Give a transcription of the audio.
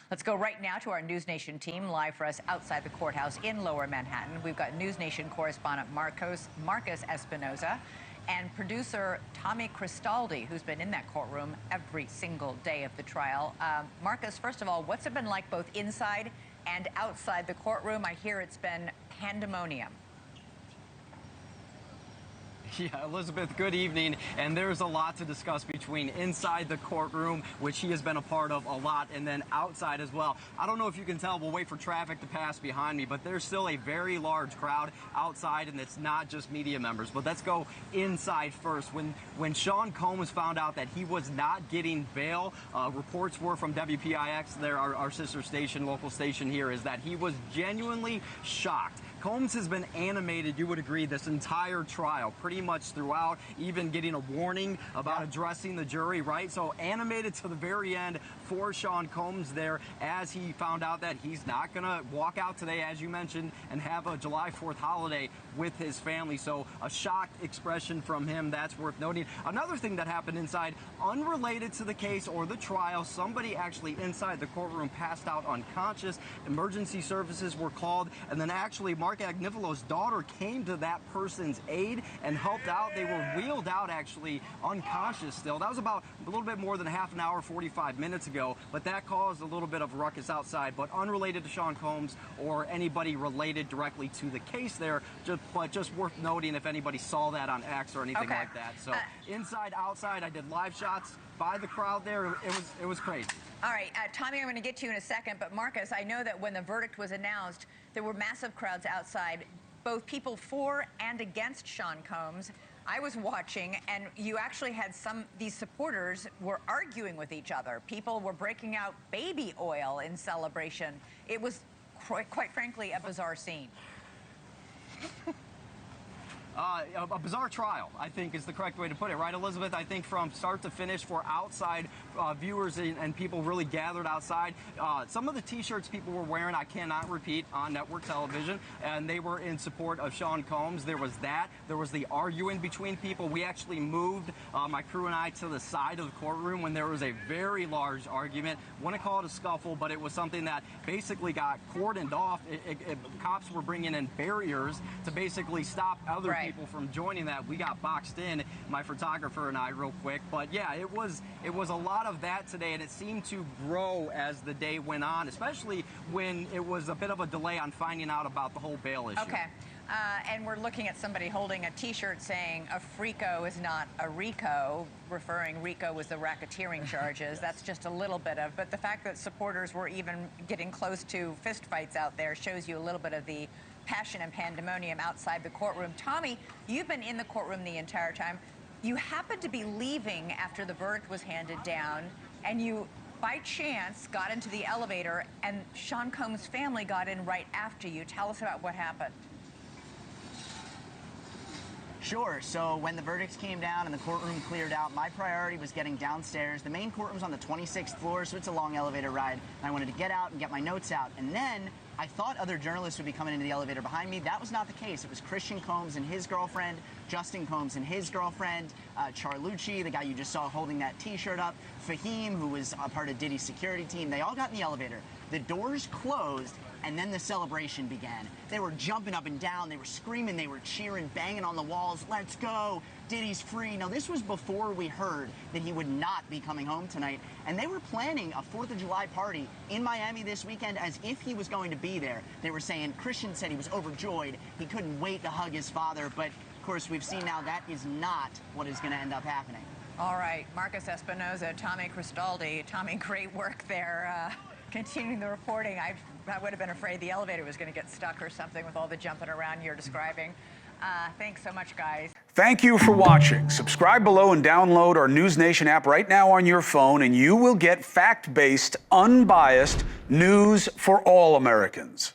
Let's go right now to our NewsNation team, live for us outside the courthouse in Lower Manhattan. We've got NewsNation correspondent Marcus Espinoza and producer Tommy Christaldi, who's been in that courtroom every single day of the trial. Marcus, first of all, what's it been like both inside and outside the courtroom? I hear it's been pandemonium. Yeah, Elizabeth, good evening. And there's a lot to discuss between inside the courtroom, which he has been a part of a lot, and then outside as well. I don't know if you can tell, we'll wait for traffic to pass behind me, but there's still a very large crowd outside, and it's not just media members. But let's go inside first. When Sean Combs found out that he was not getting bail, reports were from WPIX, our sister station, local station here, is that he was genuinely shocked. Combs has been animated, you would agree, this entire trial, pretty much throughout, even getting a warning about addressing the jury, right? So animated to the very end for Sean Combs there as he found out that he's not going to walk out today, as you mentioned, and have a July 4th holiday with his family. So a shocked expression from him, that's worth noting. Another thing that happened inside, unrelated to the case or the trial, somebody actually inside the courtroom passed out unconscious. Emergency services were called, and then actually Mark Agnifalo's daughter came to that person's aid and helped out. They were wheeled out actually unconscious still. That was about a little bit more than half an hour, 45 minutes ago, but that caused a little bit of ruckus outside, but unrelated to Sean Combs or anybody related directly to the case there, but just worth noting if anybody saw that on X or anything like that. So inside, outside, I did live shots by the crowd there. It was crazy. All right, Tommy, I'm going to get to you in a second, but Marcus, I know that when the verdict was announced, there were massive crowds outside, both people for and against Sean Combs. I was watching, and you actually had these supporters were arguing with each other. People were breaking out baby oil in celebration. It was, quite frankly, a bizarre scene. A bizarre trial, I think, is the correct way to put it, right, Elizabeth? I think from start to finish for outside viewers and people really gathered outside. Some of the T-shirts people were wearing, I cannot repeat, on network television, and they were in support of Sean Combs. There was that. There was the arguing between people. We actually moved, my crew and I, to the side of the courtroom when there was a very large argument. Wouldn't call it a scuffle, but it was something that basically got cordoned off. Cops were bringing in barriers to basically stop other people from joining that. We got boxed in, my photographer and I, real quick. But yeah, it was a lot of that today, and it seemed to grow as the day went on, especially when it was a bit of a delay on finding out about the whole bail issue. Okay. And we're looking at somebody holding a T-shirt saying a FRICO is not a RICO, referring RICO was the racketeering charges. That's just a little bit of, but the fact that supporters were even getting close to fistfights out there shows you a little bit of the passion and pandemonium outside the courtroom. Tommy, you've been in the courtroom the entire time. You happened to be leaving after the verdict was handed down, and you, by chance, got into the elevator, and Sean Combs' family got in right after you. Tell us about what happened. Sure. So when the verdicts came down and the courtroom cleared out, my priority was getting downstairs. The main courtroom's on the 26th floor, so it's a long elevator ride. I wanted to get out and get my notes out. And then I thought other journalists would be coming into the elevator behind me. That was not the case. It was Christian Combs and his girlfriend, Justin Combs and his girlfriend, Charlucci, the guy you just saw holding that T-shirt up, Fahim, who was a part of Diddy's security team. They all got in the elevator. The doors closed, and then the celebration began. They were jumping up and down, they were screaming, they were cheering, banging on the walls, let's go, Diddy's free. Now, this was before we heard that he would not be coming home tonight, and they were planning a 4th of July party in Miami this weekend as if he was going to be there. They were saying, Christian said he was overjoyed, he couldn't wait to hug his father, but of course we've seen now that is not what is going to end up happening. All right, Marcus Espinoza, Tommy Christaldi. Tommy, great work there. Continuing the reporting, I would have been afraid the elevator was going to get stuck or something with all the jumping around you're describing. Thanks so much, guys. Thank you for watching. Subscribe below and download our NewsNation app right now on your phone, and you will get fact-based, unbiased news for all Americans.